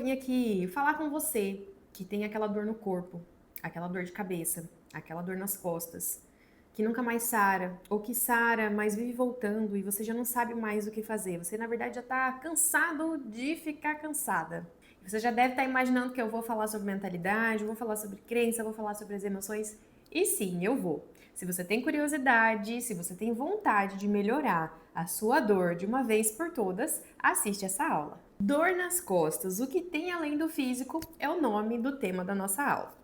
Vim aqui falar com você que tem aquela dor no corpo, aquela dor de cabeça, aquela dor nas costas, que nunca mais sara, ou que sara, mas vive voltando e você já não sabe mais o que fazer. Você, na verdade, já tá cansado de ficar cansada. Você já deve estar imaginando que eu vou falar sobre mentalidade, eu vou falar sobre crença, eu vou falar sobre as emoções. E sim, eu vou. Se você tem curiosidade, se você tem vontade de melhorar a sua dor de uma vez por todas, assiste essa aula. Dor nas costas, o que tem além do físico é o nome do tema da nossa aula.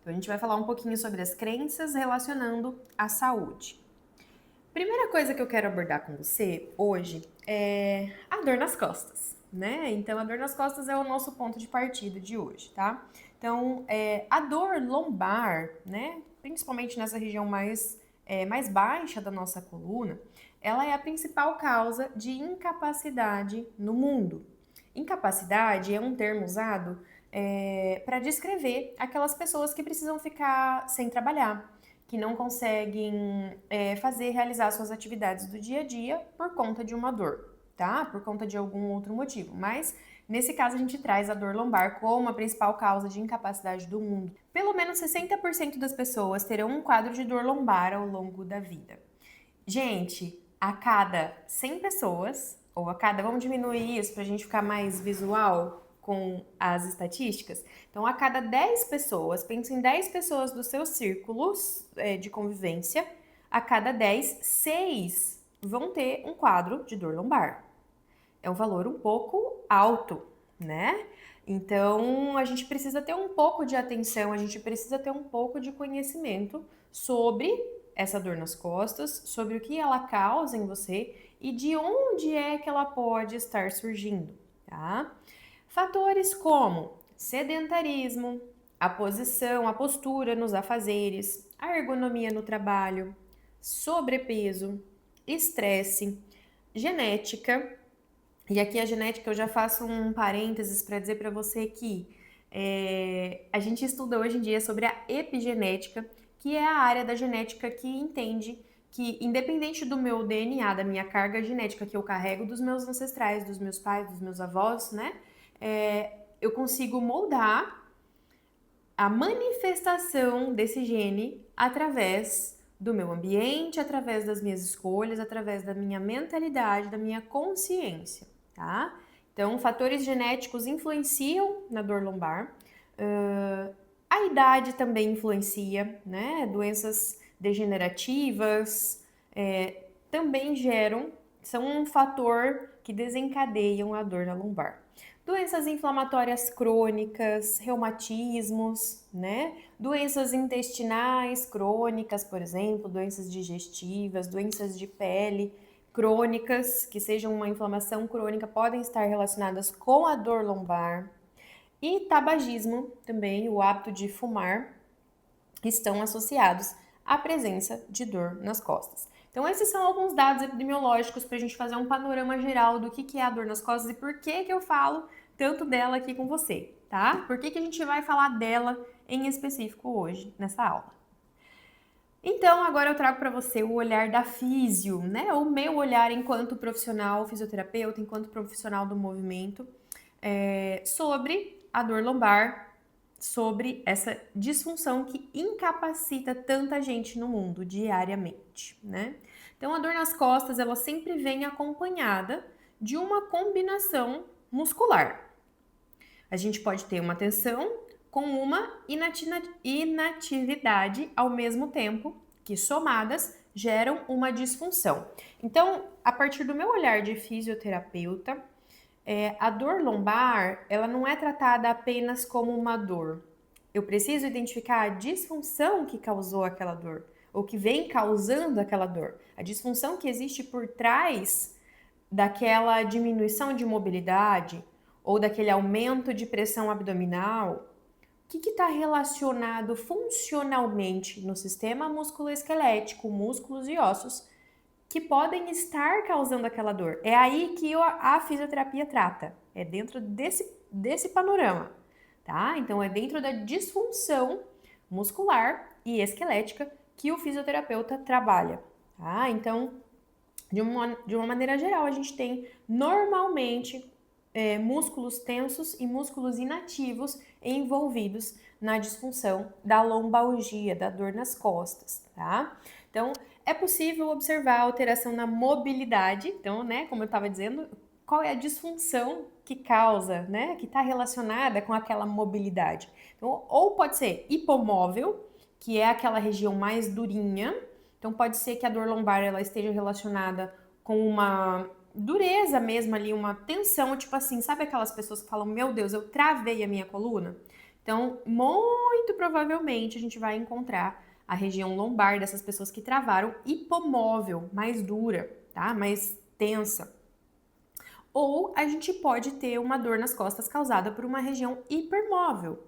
Então a gente vai falar um pouquinho sobre as crenças relacionando à saúde. Primeira coisa que eu quero abordar com você hoje é a dor nas costas, né? Então a dor nas costas é o nosso ponto de partida de hoje, tá? Então a dor lombar, né? Principalmente nessa região mais baixa da nossa coluna, ela é a principal causa de incapacidade no mundo. Incapacidade é um termo usado para descrever aquelas pessoas que precisam ficar sem trabalhar, que não conseguem realizar suas atividades do dia a dia por conta de uma dor, tá? Por conta de algum outro motivo. Mas nesse caso a gente traz a dor lombar como a principal causa de incapacidade do mundo. Pelo menos 60% das pessoas terão um quadro de dor lombar ao longo da vida. Gente, a cada 100 pessoas, ou a cada, vamos diminuir isso para a gente ficar mais visual com as estatísticas. Então, a cada 10 pessoas, pense em 10 pessoas dos seus círculos de convivência, a cada 10, 6 vão ter um quadro de dor lombar. É um valor um pouco alto, né? Então, a gente precisa ter um pouco de atenção, a gente precisa ter um pouco de conhecimento sobre essa dor nas costas, sobre o que ela causa em você e de onde é que ela pode estar surgindo, tá? Fatores como sedentarismo, a posição, a postura nos afazeres, a ergonomia no trabalho, sobrepeso, estresse, genética. E aqui a genética eu já faço um parênteses para dizer para você que a gente estuda hoje em dia sobre a epigenética, que é a área da genética que entende que, independente do meu DNA, da minha carga genética que eu carrego dos meus ancestrais, dos meus pais, dos meus avós, né? Eu consigo moldar a manifestação desse gene através do meu ambiente, através das minhas escolhas, através da minha mentalidade, da minha consciência, tá? Então, fatores genéticos influenciam na dor lombar. A idade também influencia, né? Doenças degenerativas também são um fator que desencadeiam a dor na lombar. Doenças inflamatórias crônicas, reumatismos, né? Doenças intestinais crônicas, por exemplo, doenças digestivas, doenças de pele crônicas, que sejam uma inflamação crônica, podem estar relacionadas com a dor lombar. E tabagismo também, o hábito de fumar, estão associados à presença de dor nas costas. Então, esses são alguns dados epidemiológicos para a gente fazer um panorama geral do que é a dor nas costas e por que eu falo tanto dela aqui com você, tá? Por que a gente vai falar dela em específico hoje nessa aula? Então, agora eu trago para você o olhar da físio, né? O meu olhar enquanto profissional fisioterapeuta, enquanto profissional do movimento, sobre a dor lombar, sobre essa disfunção que incapacita tanta gente no mundo diariamente, né? Então, a dor nas costas, ela sempre vem acompanhada de uma combinação muscular. A gente pode ter uma tensão com uma inatividade ao mesmo tempo, que somadas geram uma disfunção. Então, a partir do meu olhar de fisioterapeuta, a dor lombar, ela não é tratada apenas como uma dor. Eu preciso identificar a disfunção que causou aquela dor, ou que vem causando aquela dor. A disfunção que existe por trás daquela diminuição de mobilidade ou daquele aumento de pressão abdominal. O que está relacionado funcionalmente no sistema musculoesquelético, músculos e ossos, que podem estar causando aquela dor. É aí que a fisioterapia trata. É dentro desse panorama, tá? Então, é dentro da disfunção muscular e esquelética que o fisioterapeuta trabalha, tá? Então, de uma maneira geral, a gente tem normalmente músculos tensos e músculos inativos envolvidos na disfunção da lombalgia, da dor nas costas, tá? Então, é possível observar alteração na mobilidade. Então, né, como eu estava dizendo, qual é a disfunção que causa, né, que está relacionada com aquela mobilidade. Então, ou pode ser hipomóvel, que é aquela região mais durinha. Então, pode ser que a dor lombar ela esteja relacionada com uma dureza mesmo ali, uma tensão, tipo assim, sabe aquelas pessoas que falam, meu Deus, eu travei a minha coluna? Então, muito provavelmente a gente vai encontrar a região lombar dessas pessoas que travaram hipomóvel, mais dura, tá? Mais tensa. Ou a gente pode ter uma dor nas costas causada por uma região hipermóvel.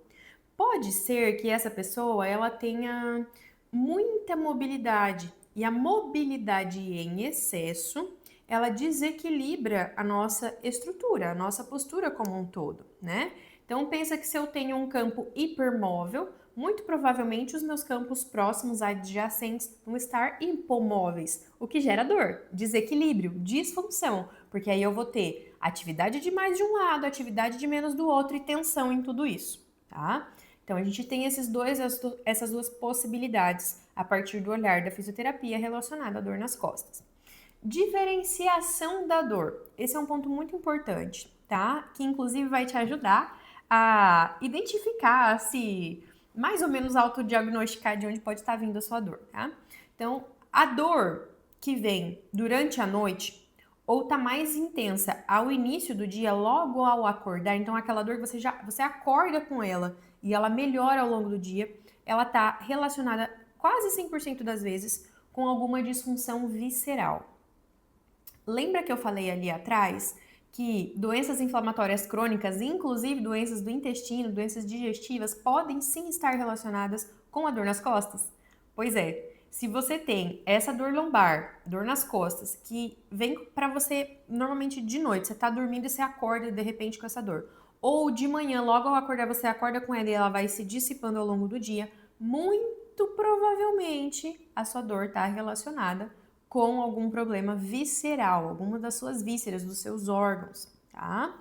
Pode ser que essa pessoa ela tenha muita mobilidade e a mobilidade em excesso ela desequilibra a nossa estrutura, a nossa postura como um todo, né? Então pensa que se eu tenho um campo hipermóvel, muito provavelmente os meus campos próximos adjacentes vão estar hipomóveis, o que gera dor, desequilíbrio, disfunção, porque aí eu vou ter atividade de mais de um lado, atividade de menos do outro e tensão em tudo isso, tá? Então a gente tem essas duas possibilidades a partir do olhar da fisioterapia relacionada à dor nas costas. Diferenciação da dor. Esse é um ponto muito importante, tá? Que inclusive vai te ajudar a identificar, se mais ou menos autodiagnosticar de onde pode estar vindo a sua dor, tá? Então, a dor que vem durante a noite ou tá mais intensa ao início do dia, logo ao acordar, então aquela dor que você acorda com ela e ela melhora ao longo do dia, ela tá relacionada quase 100% das vezes com alguma disfunção visceral. Lembra que eu falei ali atrás que doenças inflamatórias crônicas, inclusive doenças do intestino, doenças digestivas, podem sim estar relacionadas com a dor nas costas? Pois é, se você tem essa dor lombar, dor nas costas, que vem para você normalmente de noite, você tá dormindo e você acorda de repente com essa dor, ou de manhã, logo ao acordar, você acorda com ela e ela vai se dissipando ao longo do dia, muito provavelmente a sua dor está relacionada com algum problema visceral, alguma das suas vísceras, dos seus órgãos, tá?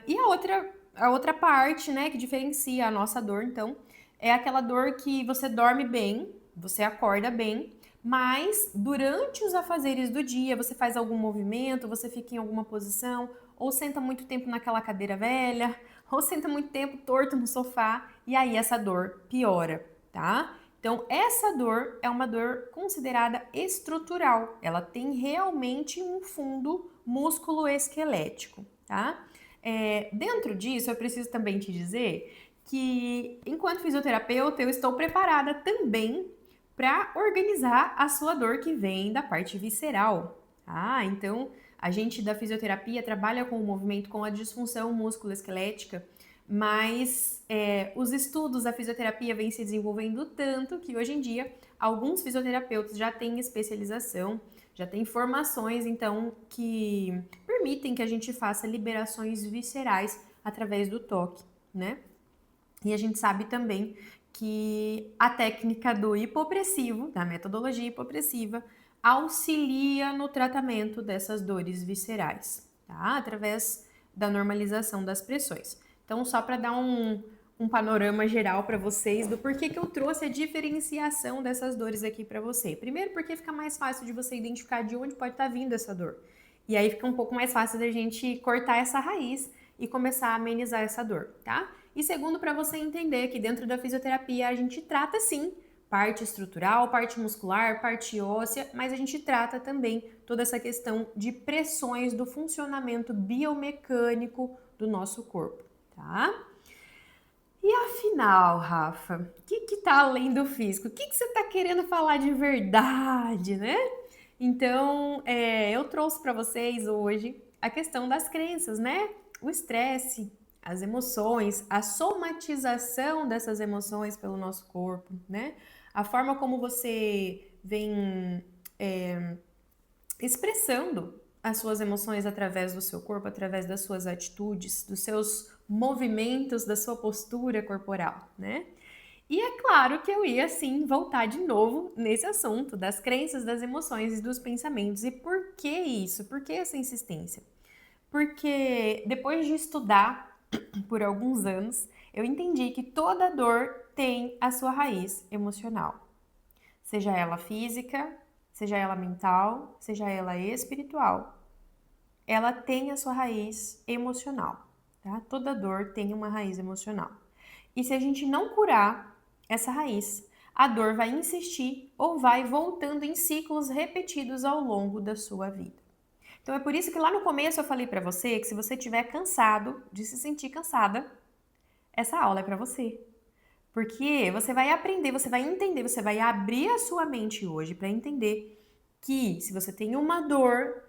E a outra parte, né, que diferencia a nossa dor, então, é aquela dor que você dorme bem, você acorda bem, mas durante os afazeres do dia, você faz algum movimento, você fica em alguma posição, ou senta muito tempo naquela cadeira velha, ou senta muito tempo torto no sofá, e aí essa dor piora, tá? Então, essa dor é uma dor considerada estrutural. Ela tem realmente um fundo músculo-esquelético, tá? Dentro disso, eu preciso também te dizer que, enquanto fisioterapeuta, eu estou preparada também para organizar a sua dor que vem da parte visceral, tá? Então, a gente da fisioterapia trabalha com o movimento, com a disfunção músculo-esquelética, mas os estudos da fisioterapia vêm se desenvolvendo tanto que hoje em dia alguns fisioterapeutas já têm especialização, já têm formações, então, que permitem que a gente faça liberações viscerais através do toque, né? E a gente sabe também que a técnica do hipopressivo, da metodologia hipopressiva, auxilia no tratamento dessas dores viscerais, tá? Através da normalização das pressões. Então, só para dar um panorama geral para vocês do porquê que eu trouxe a diferenciação dessas dores aqui para você. Primeiro, porque fica mais fácil de você identificar de onde pode estar vindo essa dor. E aí fica um pouco mais fácil da gente cortar essa raiz e começar a amenizar essa dor, tá? E segundo, para você entender que dentro da fisioterapia a gente trata sim parte estrutural, parte muscular, parte óssea, mas a gente trata também toda essa questão de pressões do funcionamento biomecânico do nosso corpo, tá? E afinal, Rafa, o que tá além do físico? O que você tá querendo falar de verdade, né? Então, eu trouxe para vocês hoje a questão das crenças, né? O estresse, as emoções, a somatização dessas emoções pelo nosso corpo, né? A forma como você vem expressando as suas emoções através do seu corpo, através das suas atitudes, dos seus movimentos, da sua postura corporal, né? E é claro que eu ia, sim, voltar de novo nesse assunto das crenças, das emoções e dos pensamentos. E por que isso? Por que essa insistência? Porque depois de estudar por alguns anos, eu entendi que toda dor tem a sua raiz emocional. Seja ela física, seja ela mental, seja ela espiritual. Ela tem a sua raiz emocional, tá? Toda dor tem uma raiz emocional. E se a gente não curar essa raiz, a dor vai insistir ou vai voltando em ciclos repetidos ao longo da sua vida. Então é por isso que lá no começo eu falei para você que se você estiver cansado, de se sentir cansada, essa aula é para você. Porque você vai aprender, você vai entender, você vai abrir a sua mente hoje para entender que se você tem uma dor,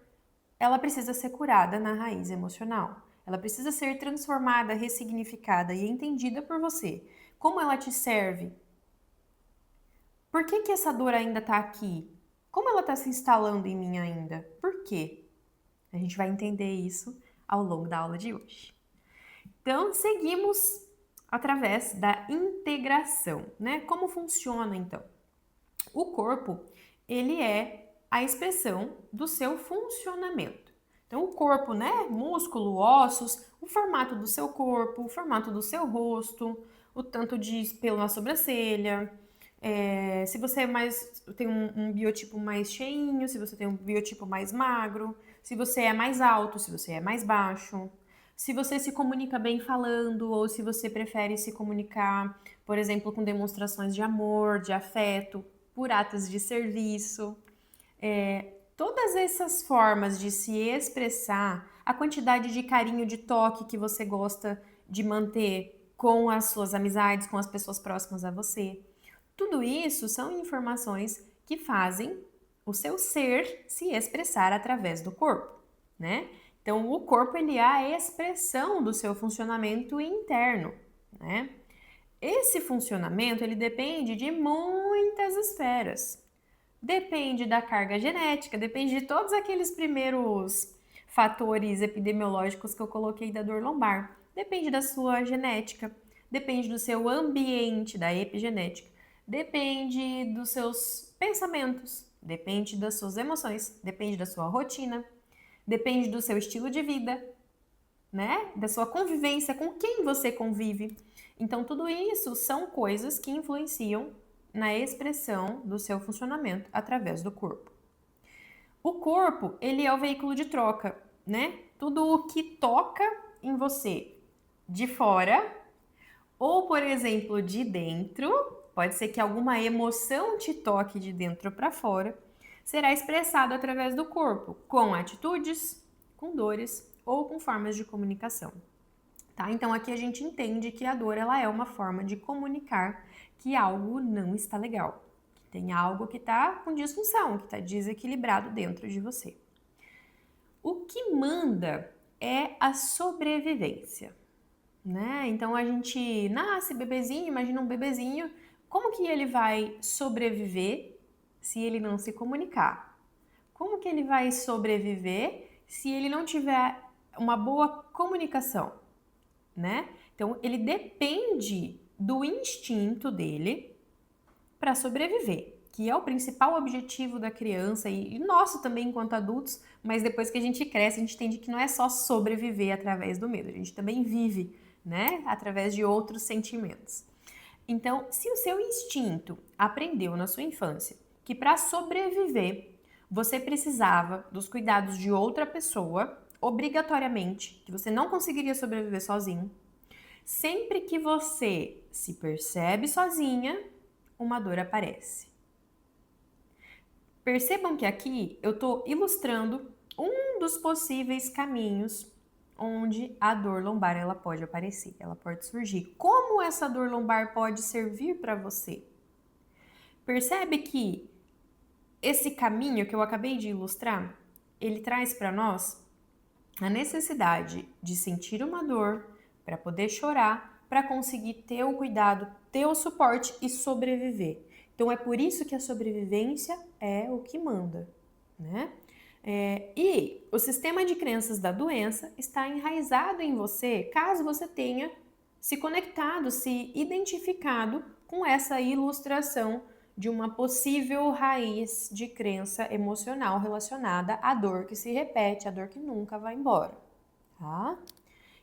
ela precisa ser curada na raiz emocional. Ela precisa ser transformada, ressignificada e entendida por você. Como ela te serve? Por que essa dor ainda está aqui? Como ela está se instalando em mim ainda? Por quê? A gente vai entender isso ao longo da aula de hoje. Então, seguimos através da integração, né? Como funciona então? O corpo, ele é a expressão do seu funcionamento. Então, o corpo, né? Músculo, ossos, o formato do seu corpo, o formato do seu rosto, o tanto de pelo na sobrancelha, se você tem um biotipo mais cheinho, se você tem um biotipo mais magro, se você é mais alto, se você é mais baixo, se você se comunica bem falando ou se você prefere se comunicar, por exemplo, com demonstrações de amor, de afeto, por atos de serviço. Todas essas formas de se expressar, a quantidade de carinho, de toque que você gosta de manter com as suas amizades, com as pessoas próximas a você. Tudo isso são informações que fazem o seu ser se expressar através do corpo, né? Então, o corpo ele é a expressão do seu funcionamento interno, né? Esse funcionamento ele depende de muitas esferas. Depende da carga genética, depende de todos aqueles primeiros fatores epidemiológicos que eu coloquei da dor lombar. Depende da sua genética, depende do seu ambiente, da epigenética, depende dos seus pensamentos, depende das suas emoções, depende da sua rotina, depende do seu estilo de vida, né? Da sua convivência, com quem você convive. Então, tudo isso são coisas que influenciam na expressão do seu funcionamento através do corpo. O corpo, ele é o veículo de troca, né? Tudo o que toca em você de fora, ou, por exemplo, de dentro, pode ser que alguma emoção te toque de dentro para fora, será expressado através do corpo, com atitudes, com dores ou com formas de comunicação. Tá? Então aqui a gente entende que a dor ela é uma forma de comunicar que algo não está legal, que tem algo que está com disfunção, que está desequilibrado dentro de você. O que manda é a sobrevivência, né? Então a gente nasce bebezinho, imagina um bebezinho, como que ele vai sobreviver se ele não se comunicar? Como que ele vai sobreviver se ele não tiver uma boa comunicação? Né? Então, ele depende do instinto dele para sobreviver, que é o principal objetivo da criança e nosso também enquanto adultos, mas depois que a gente cresce, a gente entende que não é só sobreviver através do medo, a gente também vive, né, através de outros sentimentos. Então, se o seu instinto aprendeu na sua infância que para sobreviver você precisava dos cuidados de outra pessoa, obrigatoriamente, que você não conseguiria sobreviver sozinho. Sempre que você se percebe sozinha, uma dor aparece. Percebam que aqui eu estou ilustrando um dos possíveis caminhos onde a dor lombar ela pode aparecer, ela pode surgir. Como essa dor lombar pode servir para você? Percebe que esse caminho que eu acabei de ilustrar, ele traz para nós a necessidade de sentir uma dor para poder chorar, para conseguir ter o cuidado, ter o suporte e sobreviver. Então é por isso que a sobrevivência é o que manda, né? E o sistema de crenças da doença está enraizado em você, caso você tenha se conectado, se identificado com essa ilustração de uma possível raiz de crença emocional relacionada à dor que se repete, à dor que nunca vai embora. tá?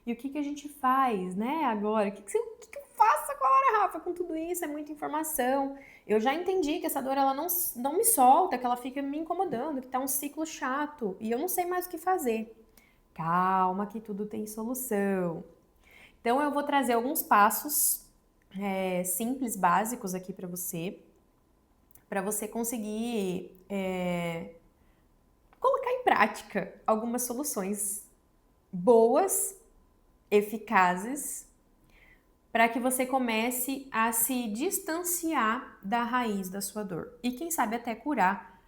E o que a gente faz, né, agora? O que eu faço agora, Rafa, com tudo isso? É muita informação. Eu já entendi que essa dor, ela não me solta, que ela fica me incomodando, que tá um ciclo chato, e eu não sei mais o que fazer. Calma que tudo tem solução. Então, eu vou trazer alguns passos simples, básicos aqui para você conseguir colocar em prática algumas soluções boas, eficazes, para que você comece a se distanciar da raiz da sua dor. E quem sabe até curar,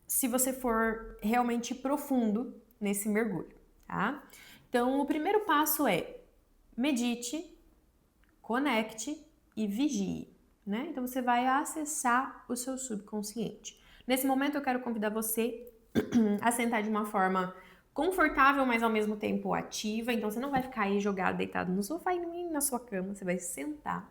se você for realmente profundo nesse mergulho, tá? Então, o primeiro passo é medite, conecte e vigie, né? Então, você vai acessar o seu subconsciente. Nesse momento, eu quero convidar você a sentar de uma forma confortável, mas ao mesmo tempo ativa. Então você não vai ficar aí jogado, deitado no sofá e nem na sua cama, você vai sentar.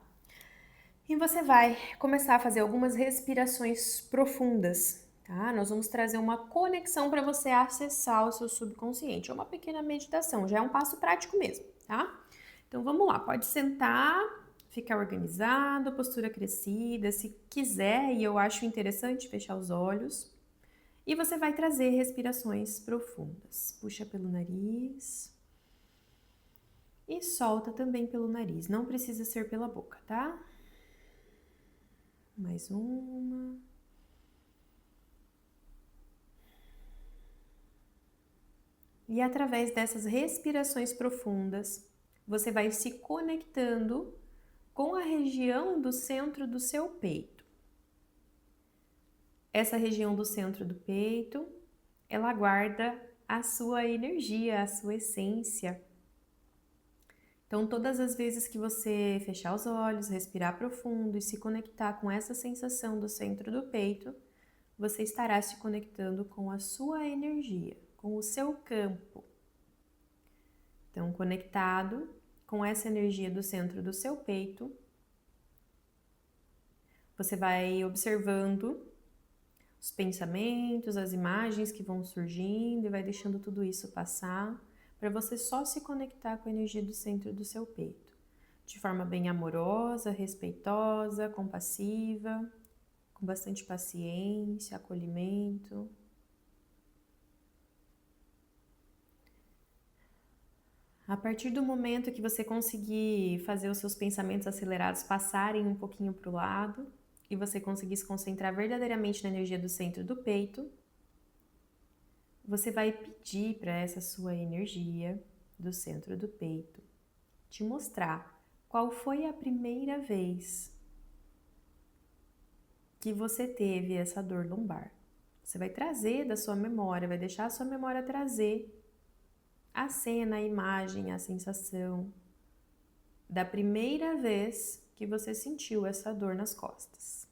E você vai começar a fazer algumas respirações profundas, tá? Nós vamos trazer uma conexão para você acessar o seu subconsciente. É uma pequena meditação, já é um passo prático mesmo, tá? Então vamos lá, pode sentar, ficar organizado, postura crescida, se quiser, e eu acho interessante fechar os olhos. E você vai trazer respirações profundas. Puxa pelo nariz e solta também pelo nariz. Não precisa ser pela boca, tá? Mais uma. E através dessas respirações profundas, você vai se conectando com a região do centro do seu peito. Essa região do centro do peito, ela guarda a sua energia, a sua essência. Então, todas as vezes que você fechar os olhos, respirar profundo e se conectar com essa sensação do centro do peito, você estará se conectando com a sua energia, com o seu campo. Então, conectado com essa energia do centro do seu peito, você vai observando os pensamentos, as imagens que vão surgindo e vai deixando tudo isso passar, para você só se conectar com a energia do centro do seu peito, de forma bem amorosa, respeitosa, compassiva, com bastante paciência, acolhimento. A partir do momento que você conseguir fazer os seus pensamentos acelerados passarem um pouquinho para o lado e você conseguir se concentrar verdadeiramente na energia do centro do peito, você vai pedir para essa sua energia do centro do peito te mostrar qual foi a primeira vez que você teve essa dor lombar. Você vai trazer da sua memória, vai deixar a sua memória trazer a cena, a imagem, a sensação da primeira vez que você sentiu essa dor nas costas.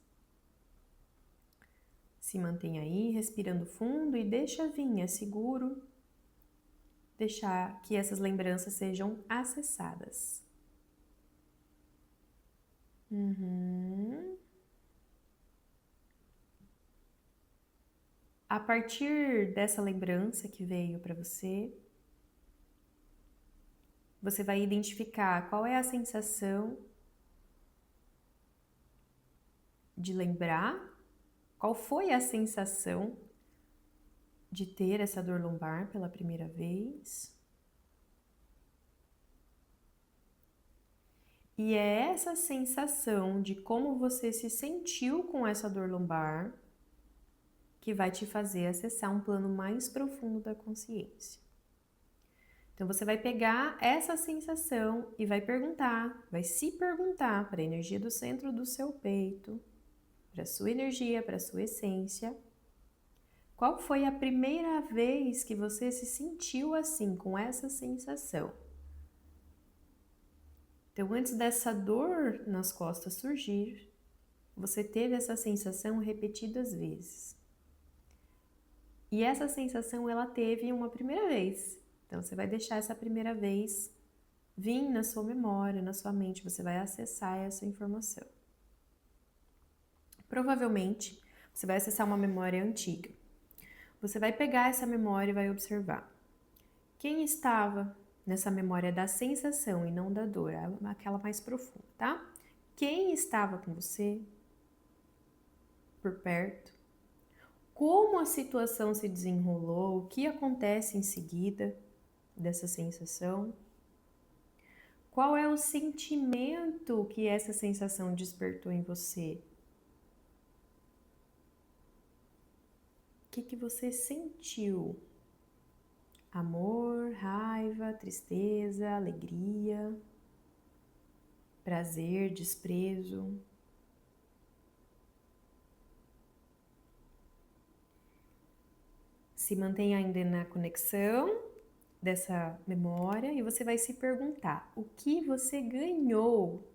Se mantenha aí, respirando fundo e deixa vir, é seguro deixar que essas lembranças sejam acessadas. A partir dessa lembrança que veio para você, você vai identificar qual é a sensação de lembrar, qual foi a sensação de ter essa dor lombar pela primeira vez. E é essa sensação de como você se sentiu com essa dor lombar que vai te fazer acessar um plano mais profundo da consciência. Então você vai pegar essa sensação e vai se perguntar para a energia do centro do seu peito, para a sua energia, para a sua essência, qual foi a primeira vez que você se sentiu assim, com essa sensação? Então, antes dessa dor nas costas surgir, você teve essa sensação repetidas vezes. E essa sensação, ela teve uma primeira vez. Então, você vai deixar essa primeira vez vir na sua memória, na sua mente, você vai acessar essa informação. Provavelmente, você vai acessar uma memória antiga. Você vai pegar essa memória e vai observar quem estava nessa memória da sensação e não da dor, aquela mais profunda, tá? Quem estava com você por perto? Como a situação se desenrolou? O que acontece em seguida dessa sensação? Qual é o sentimento que essa sensação despertou em você? O que você sentiu? Amor, raiva, tristeza, alegria, prazer, desprezo? Se mantenha ainda na conexão dessa memória e você vai se perguntar o que você ganhou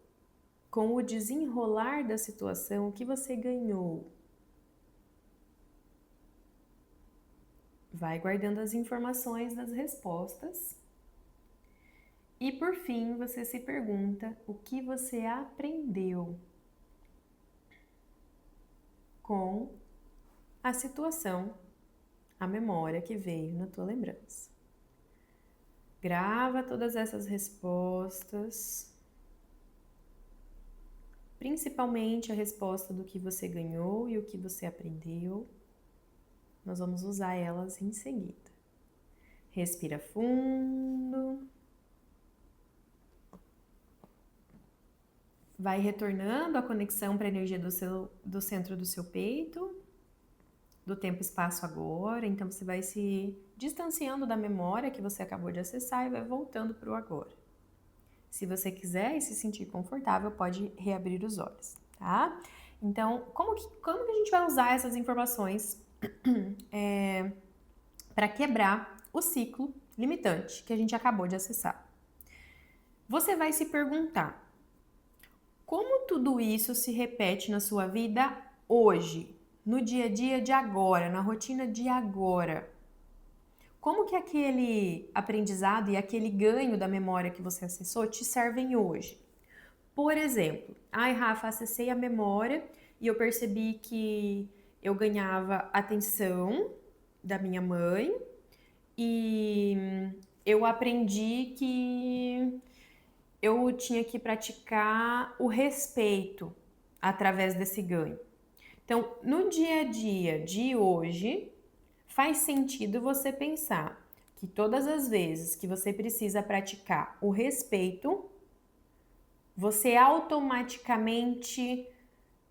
com o desenrolar da situação, o que você ganhou. Vai guardando as informações das respostas. E por fim, você se pergunta o que você aprendeu com a situação, a memória que veio na tua lembrança. Grava todas essas respostas, principalmente a resposta do que você ganhou e o que você aprendeu. Nós vamos usar elas em seguida. Respira fundo. Vai retornando a conexão para a energia do centro do seu peito, do tempo-espaço agora. Então, você vai se distanciando da memória que você acabou de acessar e vai voltando para o agora. Se você quiser e se sentir confortável, pode reabrir os olhos, tá? Então, como que a gente vai usar essas informações para quebrar o ciclo limitante que a gente acabou de acessar? Você vai se perguntar: como tudo isso se repete na sua vida hoje, no dia a dia de agora, na rotina de agora? Como que aquele aprendizado e aquele ganho da memória que você acessou te servem hoje? Por exemplo, Rafa, acessei a memória e eu percebi que eu ganhava atenção da minha mãe e eu aprendi que eu tinha que praticar o respeito através desse ganho. Então, no dia a dia de hoje, faz sentido você pensar que todas as vezes que você precisa praticar o respeito, você automaticamente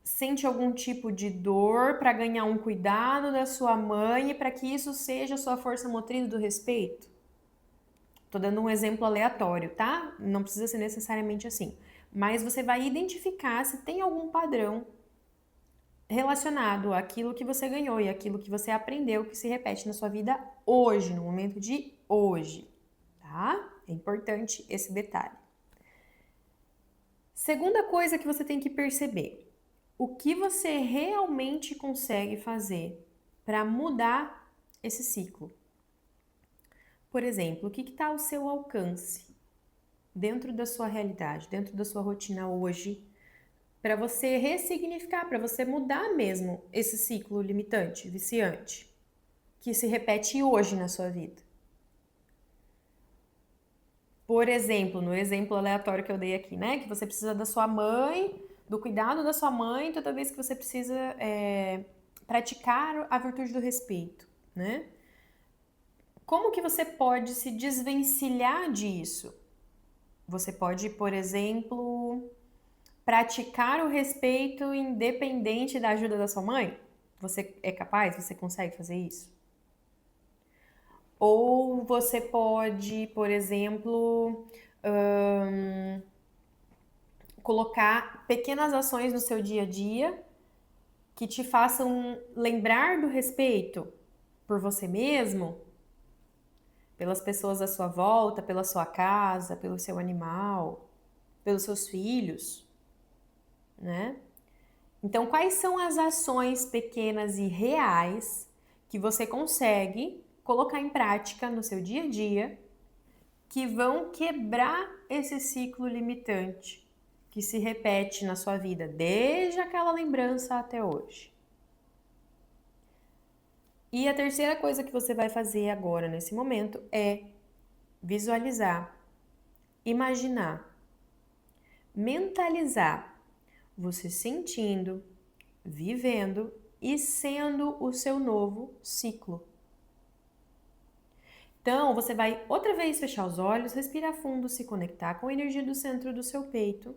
sente algum tipo de dor para ganhar um cuidado da sua mãe e para que isso seja a sua força motriz do respeito? Tô dando um exemplo aleatório, tá? Não precisa ser necessariamente assim. Mas você vai identificar se tem algum padrão relacionado àquilo que você ganhou e àquilo que você aprendeu que se repete na sua vida hoje, no momento de hoje, tá? É importante esse detalhe. Segunda coisa que você tem que perceber: o que você realmente consegue fazer para mudar esse ciclo? Por exemplo, o que está ao seu alcance dentro da sua realidade, dentro da sua rotina hoje, para você ressignificar, para você mudar mesmo esse ciclo limitante, viciante, que se repete hoje na sua vida? Por exemplo, no exemplo aleatório que eu dei aqui, né? Que você precisa da sua mãe, do cuidado da sua mãe, toda vez que você precisa praticar a virtude do respeito, né? Como que você pode se desvencilhar disso? Você pode, por exemplo, praticar o respeito independente da ajuda da sua mãe? Você é capaz? Você consegue fazer isso? Ou você pode, por exemplo, colocar pequenas ações no seu dia a dia que te façam lembrar do respeito por você mesmo, pelas pessoas à sua volta, pela sua casa, pelo seu animal, pelos seus filhos, né? Então, quais são as ações pequenas e reais que você consegue colocar em prática no seu dia a dia que vão quebrar esse ciclo limitante que se repete na sua vida desde aquela lembrança até hoje? E a terceira coisa que você vai fazer agora, nesse momento, é visualizar, imaginar, mentalizar você sentindo, vivendo e sendo o seu novo ciclo. Então, você vai outra vez fechar os olhos, respirar fundo, se conectar com a energia do centro do seu peito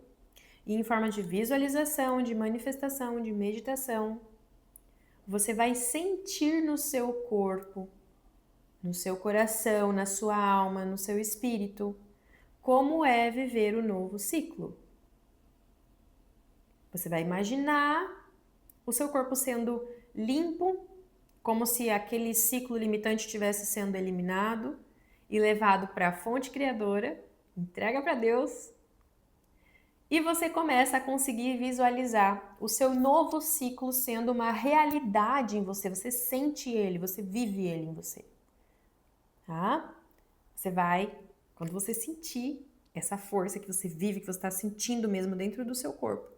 e em forma de visualização, de manifestação, de meditação, você vai sentir no seu corpo, no seu coração, na sua alma, no seu espírito, como é viver o novo ciclo. Você vai imaginar o seu corpo sendo limpo, como se aquele ciclo limitante estivesse sendo eliminado e levado para a fonte criadora, entrega para Deus, e você começa a conseguir visualizar o seu novo ciclo sendo uma realidade em você. Você sente ele, você vive ele em você. Tá? Você vai, quando você sentir essa força que você vive, que você está sentindo mesmo dentro do seu corpo,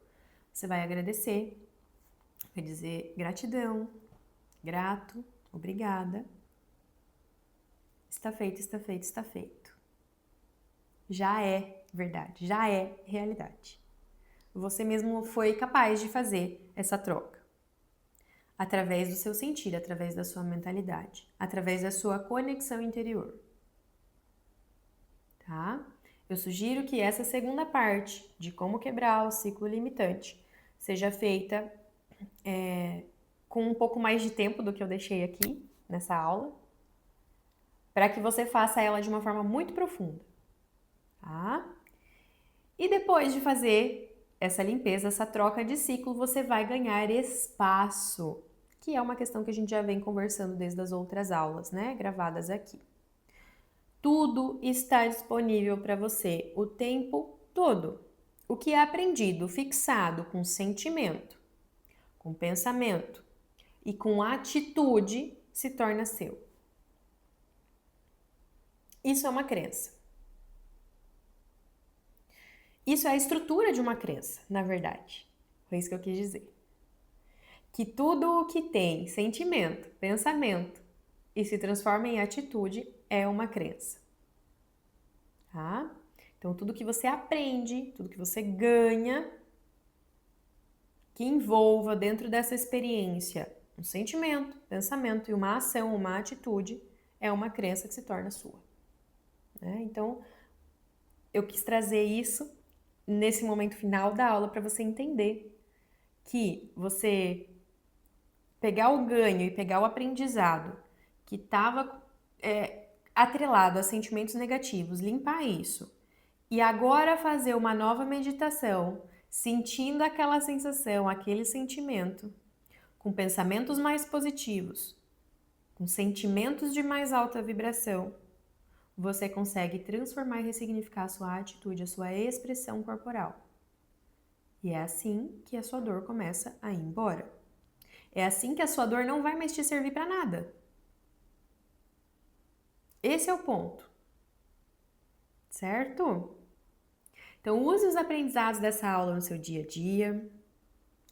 você vai agradecer, vai dizer gratidão, grato, obrigada. Está feito, está feito, está feito. Já é verdade, já é realidade. Você mesmo foi capaz de fazer essa troca. Através do seu sentir, através da sua mentalidade, através da sua conexão interior. Tá? Eu sugiro que essa segunda parte de como quebrar o ciclo limitante seja feita com um pouco mais de tempo do que eu deixei aqui nessa aula, para que você faça ela de uma forma muito profunda. Tá? E depois de fazer essa limpeza, essa troca de ciclo, você vai ganhar espaço, que é uma questão que a gente já vem conversando desde as outras aulas, né, gravadas aqui. Tudo está disponível para você o tempo todo. O que é aprendido, fixado com sentimento, com pensamento e com atitude, se torna seu. Isso é uma crença. Isso é a estrutura de uma crença, na verdade. Foi isso que eu quis dizer. Que tudo o que tem sentimento, pensamento e se transforma em atitude é uma crença. Tá? Então, tudo que você aprende, tudo que você ganha, que envolva dentro dessa experiência um sentimento, pensamento e uma ação, uma atitude, é uma crença que se torna sua. Né? Então, eu quis trazer isso nesse momento final da aula para você entender que você pegar o ganho e pegar o aprendizado que estava atrelado a sentimentos negativos, limpar isso e agora fazer uma nova meditação, sentindo aquela sensação, aquele sentimento, com pensamentos mais positivos, com sentimentos de mais alta vibração, você consegue transformar e ressignificar a sua atitude, a sua expressão corporal. E é assim que a sua dor começa a ir embora. É assim que a sua dor não vai mais te servir para nada. Esse é o ponto. Certo? Então, use os aprendizados dessa aula no seu dia a dia.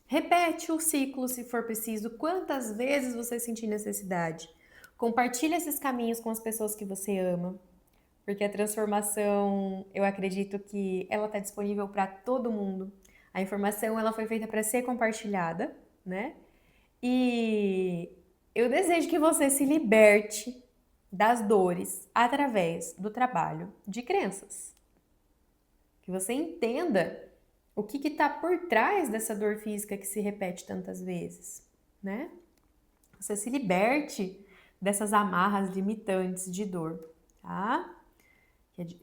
Repete o ciclo se for preciso, quantas vezes você sentir necessidade. Compartilhe esses caminhos com as pessoas que você ama. Porque a transformação, eu acredito que ela está disponível para todo mundo. A informação ela foi feita para ser compartilhada, né? E eu desejo que você se liberte das dores através do trabalho de crenças. Que você entenda o que está por trás dessa dor física que se repete tantas vezes, né? Você se liberte dessas amarras limitantes de dor, tá?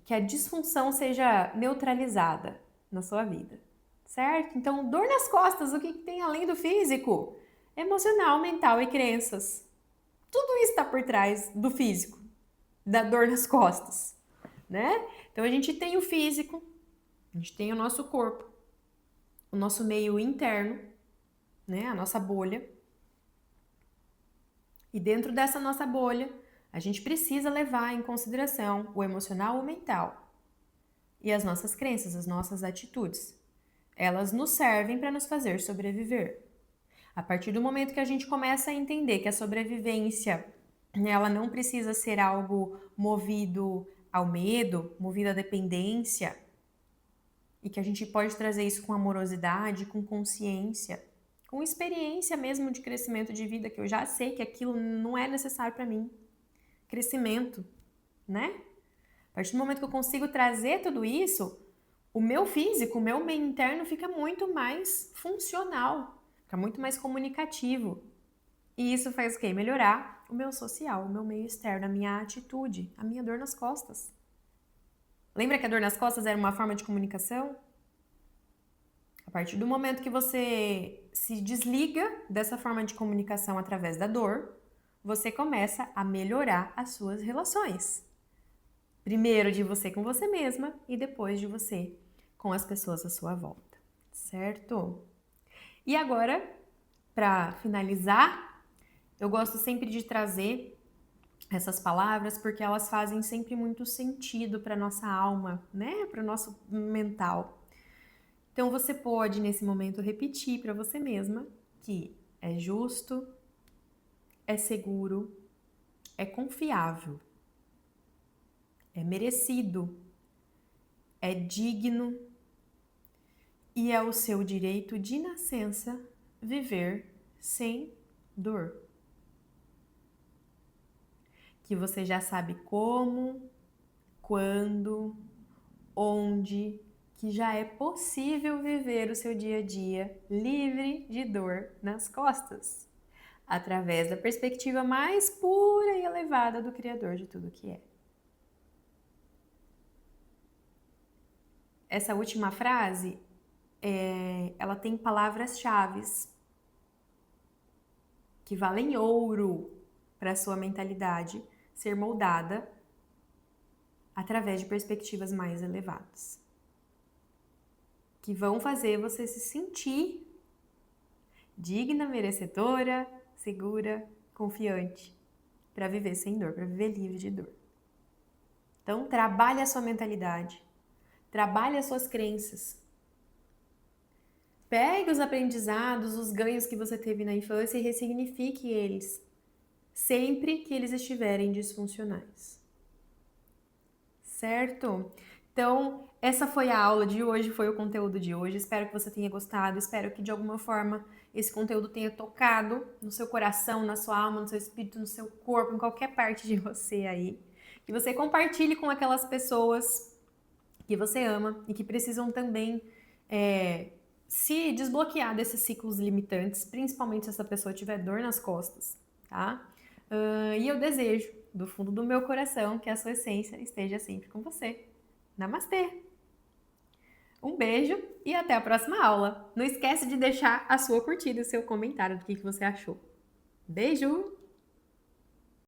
Que a disfunção seja neutralizada na sua vida, certo? Então, dor nas costas, o que tem além do físico? Emocional, mental e crenças. Tudo isso está por trás do físico, da dor nas costas, né? Então, a gente tem o físico, a gente tem o nosso corpo, o nosso meio interno, né? A nossa bolha. E dentro dessa nossa bolha, a gente precisa levar em consideração o emocional, o mental e as nossas crenças, as nossas atitudes. Elas nos servem para nos fazer sobreviver. A partir do momento que a gente começa a entender que a sobrevivência ela não precisa ser algo movido ao medo, movido à dependência, e que a gente pode trazer isso com amorosidade, com consciência, com experiência mesmo de crescimento de vida, que eu já sei que aquilo não é necessário para mim. Crescimento, né? A partir do momento que eu consigo trazer tudo isso, o meu físico, o meu meio interno fica muito mais funcional, fica muito mais comunicativo. E isso faz o quê? Melhorar o meu social, o meu meio externo, a minha atitude, a minha dor nas costas. Lembra que a dor nas costas era uma forma de comunicação? A partir do momento que você se desliga dessa forma de comunicação através da dor, você começa a melhorar as suas relações. Primeiro de você com você mesma e depois de você com as pessoas à sua volta, certo? E agora, para finalizar, eu gosto sempre de trazer essas palavras porque elas fazem sempre muito sentido para nossa alma, né? Para o nosso mental. Então você pode nesse momento repetir para você mesma que é justo, é seguro, é confiável, é merecido, é digno e é o seu direito de nascença viver sem dor. Que você já sabe como, quando, onde, que já é possível viver o seu dia a dia livre de dor nas costas, através da perspectiva mais pura e elevada do Criador de tudo que é. Essa última frase, ela tem palavras-chave que valem ouro para a sua mentalidade ser moldada através de perspectivas mais elevadas, que vão fazer você se sentir digna, merecedora, segura, confiante para viver sem dor, para viver livre de dor. Então, trabalhe a sua mentalidade, trabalhe as suas crenças. Pegue os aprendizados, os ganhos que você teve na infância e ressignifique eles, sempre que eles estiverem disfuncionais. Certo? Então, essa foi a aula de hoje, foi o conteúdo de hoje. Espero que você tenha gostado, espero que de alguma forma esse conteúdo tenha tocado no seu coração, na sua alma, no seu espírito, no seu corpo, em qualquer parte de você aí. Que você compartilhe com aquelas pessoas que você ama e que precisam também se desbloquear desses ciclos limitantes, principalmente se essa pessoa tiver dor nas costas, tá? E eu desejo, do fundo do meu coração, que a sua essência esteja sempre com você. Namastê! Um beijo e até a próxima aula. Não esquece de deixar a sua curtida e o seu comentário do que você achou. Beijo!